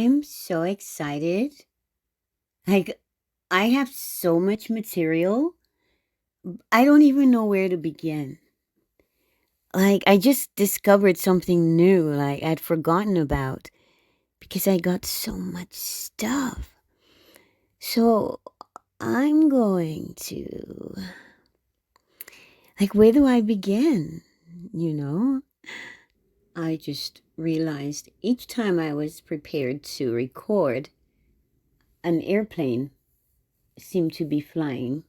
I'm so excited. Like, I have so much material. I don't even know where to begin. Like, I just discovered something new, like, I'd forgotten about because I got so much stuff. So, I'm going to. Like, where do I begin? You know? I just realized each time I was prepared to record, an airplane seemed to be flying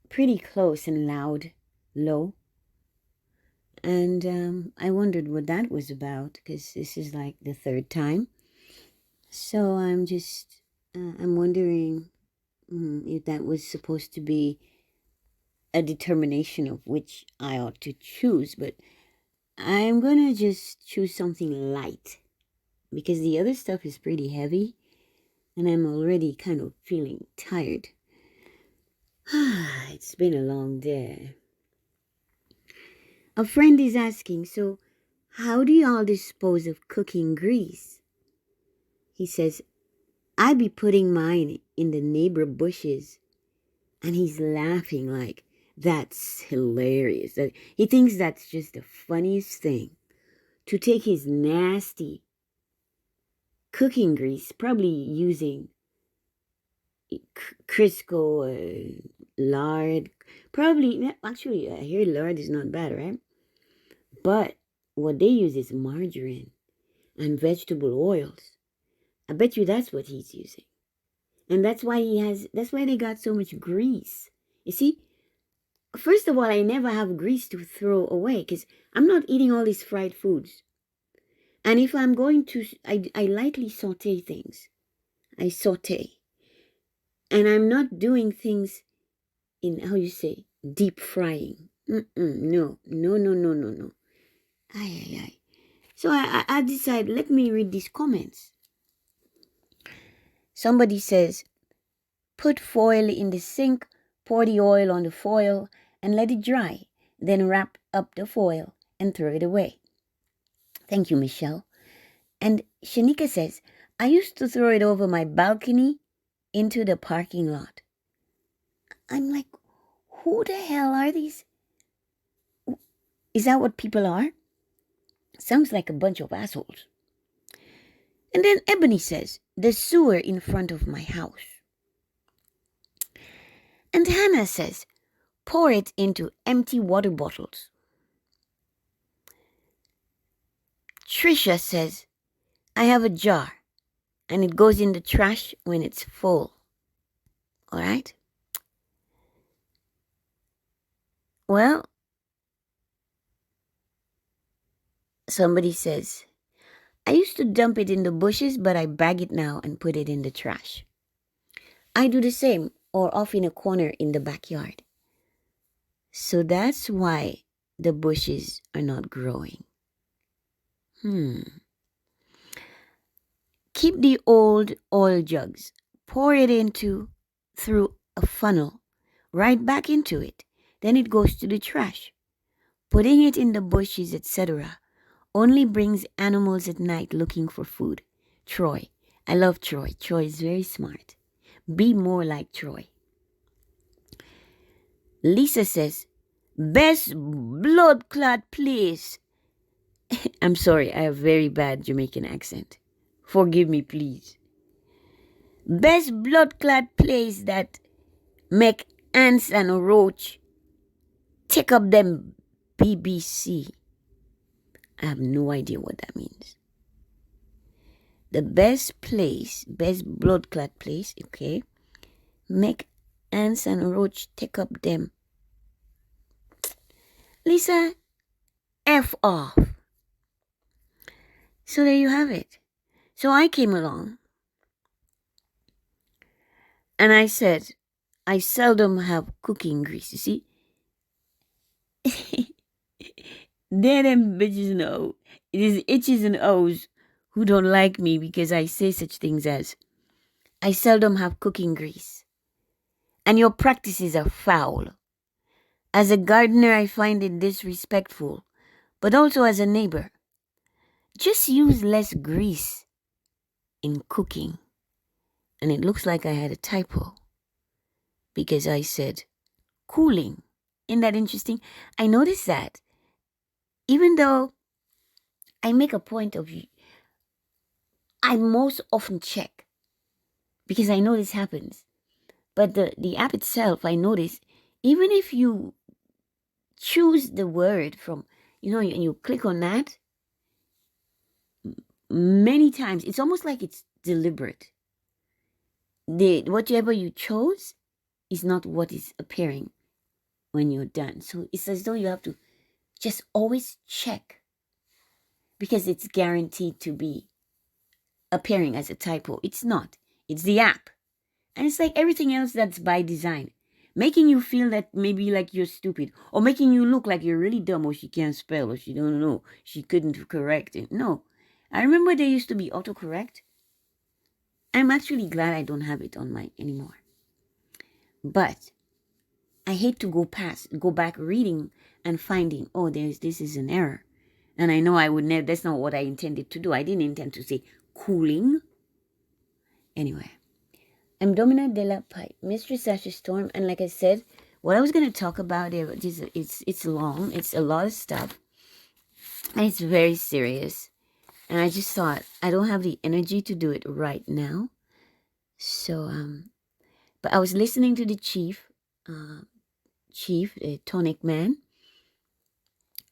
pretty close and loud, low. And I wondered what that was about because this is like the third time. So I'm wondering if that was supposed to be a determination of which I ought to choose. But I'm going to just choose something light because the other stuff is pretty heavy and I'm already kind of feeling tired. It's been a long day. A friend is asking, so how do y'all dispose of cooking grease? He says, I be putting mine in the neighbor bushes. And he's laughing like, that's hilarious. He thinks that's just the funniest thing. To take his nasty cooking grease, probably using Crisco, lard. Probably, actually, I hear lard is not bad, right? But what they use is margarine and vegetable oils. I bet you that's what he's using. And that's why they got so much grease. You see, first of all, I never have grease to throw away because I'm not eating all these fried foods. And if I'm going to, I lightly saute things. I saute. And I'm not doing things in, how you say, deep frying. No. Ay. So I decide, let me read these comments. Somebody says, put foil in the sink, pour the oil on the foil, and let it dry. Then wrap up the foil and throw it away. Thank you, Michelle. And Shanika says, I used to throw it over my balcony into the parking lot. I'm like, who the hell are these? Is that what people are? Sounds like a bunch of assholes. And then Ebony says, the sewer in front of my house. And Hannah says, pour it into empty water bottles. Trisha says, I have a jar and it goes in the trash when it's full. All right? Well, somebody says, I used to dump it in the bushes, but I bag it now and put it in the trash. I do the same, or off in a corner in the backyard. So that's why the bushes are not growing. Keep the old oil jugs. Pour it through a funnel, right back into it. Then it goes to the trash. Putting it in the bushes, etc., only brings animals at night looking for food. Troy. I love Troy. Troy is very smart. Be more like Troy. Lisa says, best blood clot place. I'm sorry, I have very bad Jamaican accent. Forgive me, please. Best blood clot place that make ants and a roach take up them BBC. I have no idea what that means. The best blood clot place, okay, make ants and a roach take up them. Lisa, F off. So there you have it. So I came along and I said, I seldom have cooking grease. You see? There them bitches know. It is itches and O's who don't like me because I say such things as, I seldom have cooking grease. And your practices are foul. As a gardener, I find it disrespectful, but also as a neighbor. Just use less grease in cooking. And it looks like I had a typo because I said cooling. Isn't that interesting? I noticed that even though I make a point of, I most often check because I know this happens. But the app itself, I notice, even if you choose the word from, and you click on that, many times it's almost like it's deliberate. Whatever you chose is not what is appearing when you're done. So it's as though you have to just always check because it's guaranteed to be appearing as a typo. It's not. It's the app. And it's like everything else that's by design. Making you feel that maybe like you're stupid, or making you look like you're really dumb, or she can't spell, or she don't know, she couldn't correct it. No. I remember there used to be autocorrect. I'm actually glad I don't have it on mine anymore. But I hate to go back reading and finding, oh, this is an error. And I know I would never, that's not what I intended to do. I didn't intend to say cooling. Anyway, I'm Domina de la Pipe, Mistress Ashes Storm, and like I said, what I was going to talk about it's long, it's a lot of stuff, and it's very serious. And I just thought I don't have the energy to do it right now. So but I was listening to the chief, the Tonic man,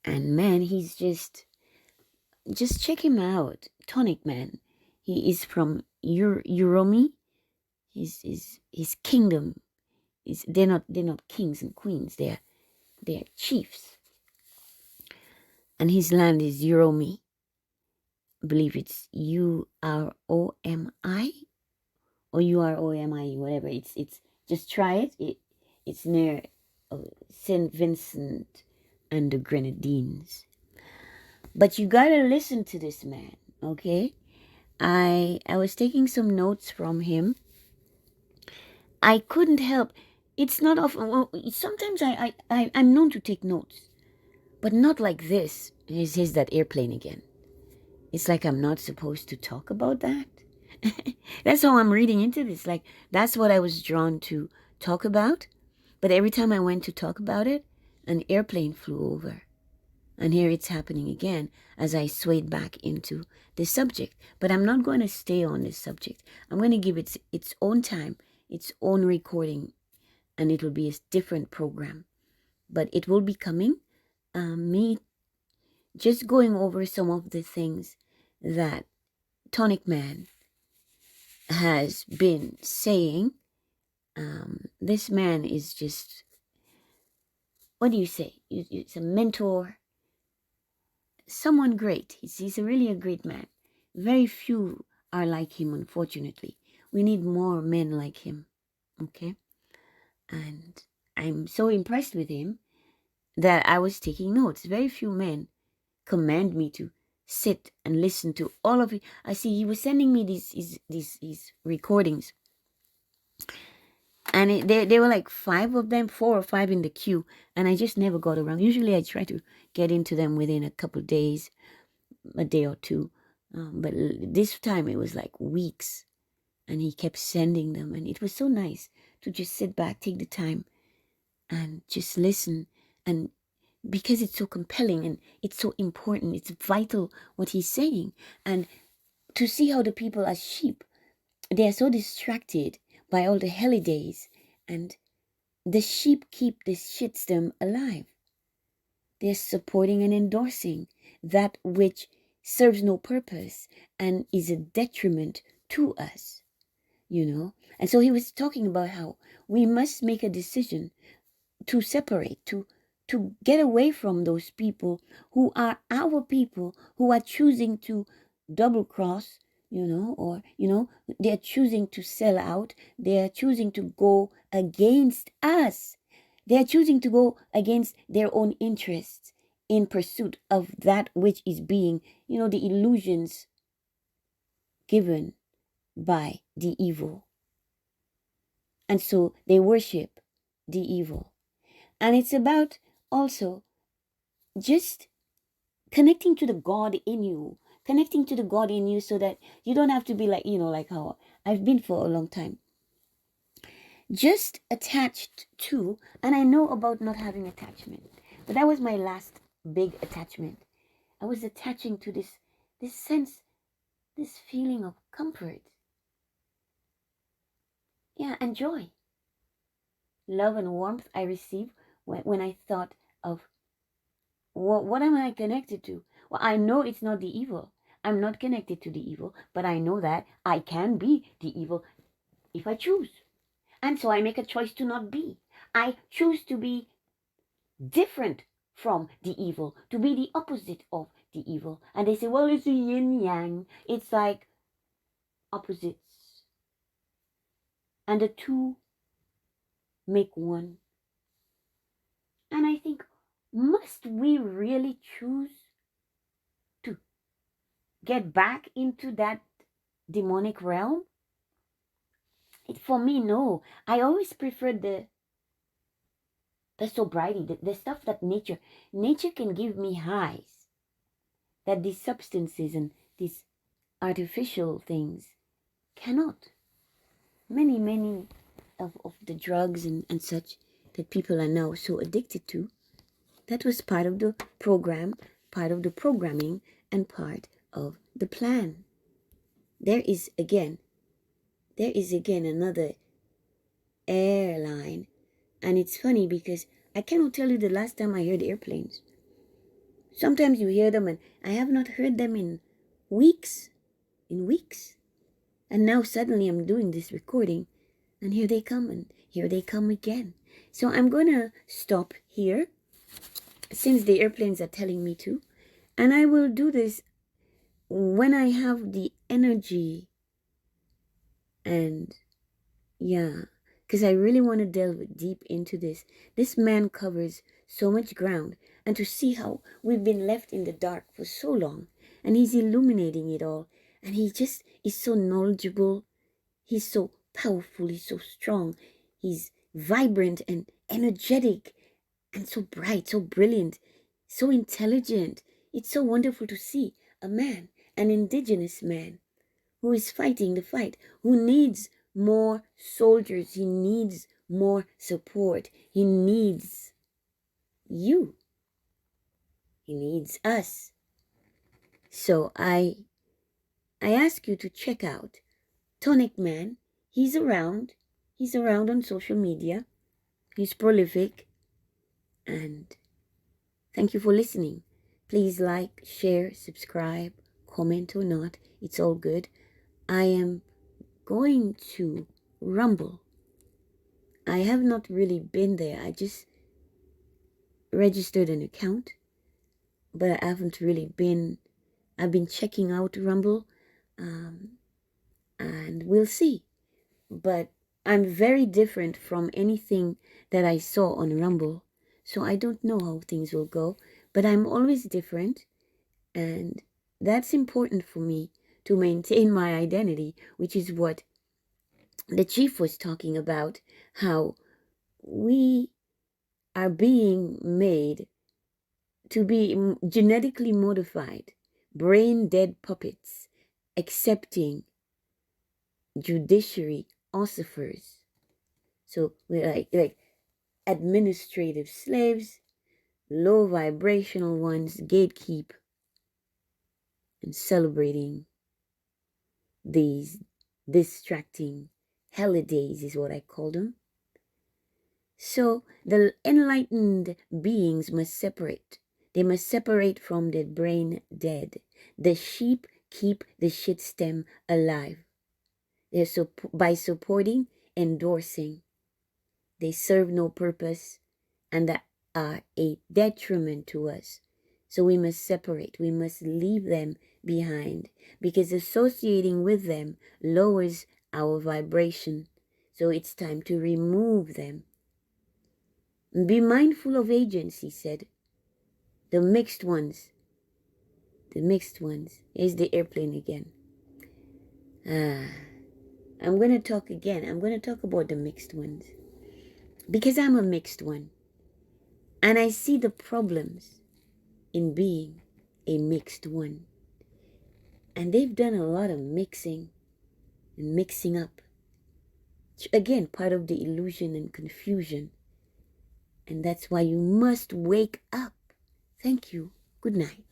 and man, he's just check him out, Tonic man. He is from Uromi. His kingdom is they're not kings and queens. They're chiefs, and his land is Uromi. I believe it's Uromi or Uromi, whatever. It's just try it. It's near Saint Vincent and the Grenadines. But you gotta listen to this man, okay? I was taking some notes from him. I couldn't help. It's not often. Well, sometimes I'm known to take notes, but not like this. Here's that airplane again. It's like I'm not supposed to talk about that. That's how I'm reading into this. Like that's what I was drawn to talk about. But every time I went to talk about it, an airplane flew over. And here it's happening again as I swayed back into this subject. But I'm not going to stay on this subject. I'm going to give it its own time, its own recording, and it will be a different program. But it will be coming. Me just going over some of the things that Tonic Man has been saying. This man is just, what do you say? It's a mentor. Someone great. He's really a great man. Very few are like him, unfortunately. We need more men like him. Okay? And I'm so impressed with him that I was taking notes. Very few men command me to sit and listen to all of it. I see he was sending me these recordings. And there were like 5 of them, 4 or 5 in the queue. And I just never got around. Usually I try to get into them within a couple of days, a day or two. But this time it was like weeks. And he kept sending them. And it was so nice to just sit back, take the time, and just listen. And because it's so compelling and it's so important, it's vital what he's saying. And to see how the people are sheep, they are so distracted by all the holidays, and the sheep keep this shitstorm alive. They're supporting and endorsing that which serves no purpose and is a detriment to us, And so he was talking about how we must make a decision to separate, to get away from those people who are our people, who are choosing to double cross, or they're choosing to sell out, they're choosing to go against us, they're choosing to go against their own interests in pursuit of that which is being, the illusions given by the evil. And so they worship the evil. And it's about also just connecting to the God in you, connecting to the God in you, so that you don't have to be like, like how I've been for a long time. Just attached to, and I know about not having attachment, but that was my last big attachment. I was attaching to this sense, this feeling of comfort. Yeah, and joy. Love and warmth I receive when I thought of what am I connected to? Well, I know it's not the evil. I'm not connected to the evil, but I know that I can be the evil if I choose. And so I make a choice to not be. I choose to be different from the evil, to be the opposite of the evil. And they say, well, it's a yin yang. It's like opposites. And the two make one. And I think, must we really choose to get back into that demonic realm? For me, no. I always preferred the sobriety, the stuff that nature can give me highs that these substances and these artificial things cannot. Many of the drugs and such that people are now so addicted to, that was part of the program, part of the programming, and part of the plan. There is again another airline. And it's funny because I cannot tell you the last time I heard airplanes. Sometimes you hear them and I have not heard them in weeks. And now suddenly I'm doing this recording and here they come again. So I'm going to stop here since the airplanes are telling me to. And I will do this when I have the energy. And yeah, because I really want to delve deep into this. This man covers so much ground, and to see how we've been left in the dark for so long, and he's illuminating it all, and he just is so knowledgeable. He's so powerful, he's so strong, he's vibrant and energetic, and so bright, so brilliant, so intelligent. It's so wonderful to see a man, an indigenous man, who is fighting the fight, who needs more soldiers, he needs more support, he needs you, he needs us. So I ask you to check out Tonic Man. He's around on social media, he's prolific, and thank you for listening. Please like, share, subscribe, comment or not, it's all good. I am going to Rumble. I have not really been there. I just registered an account, but I haven't really been. I've been checking out Rumble, and we'll see. But I'm very different from anything that I saw on Rumble, so I don't know how things will go. But I'm always different, and that's important for me to maintain my identity, which is what the chief was talking about, how we are being made to be genetically modified, brain dead puppets, accepting judiciary ossifers. So we're like administrative slaves, low vibrational ones, gatekeep and celebrating these distracting holidays is what I call them. So the enlightened beings must separate. They must separate from the brain dead. The sheep keep the shit stem alive. By supporting, endorsing, they serve no purpose and they are a detriment to us. So we must separate. We must leave them behind because associating with them lowers our vibration. So it's time to remove them. Be mindful of agents, he said. The mixed ones. The mixed ones. Here's the airplane again. I'm going to talk again. I'm going to talk about the mixed ones. Because I'm a mixed one. And I see the problems in being a mixed one. And they've done a lot of mixing and mixing up. Again, part of the illusion and confusion. And that's why you must wake up. Thank you. Good night.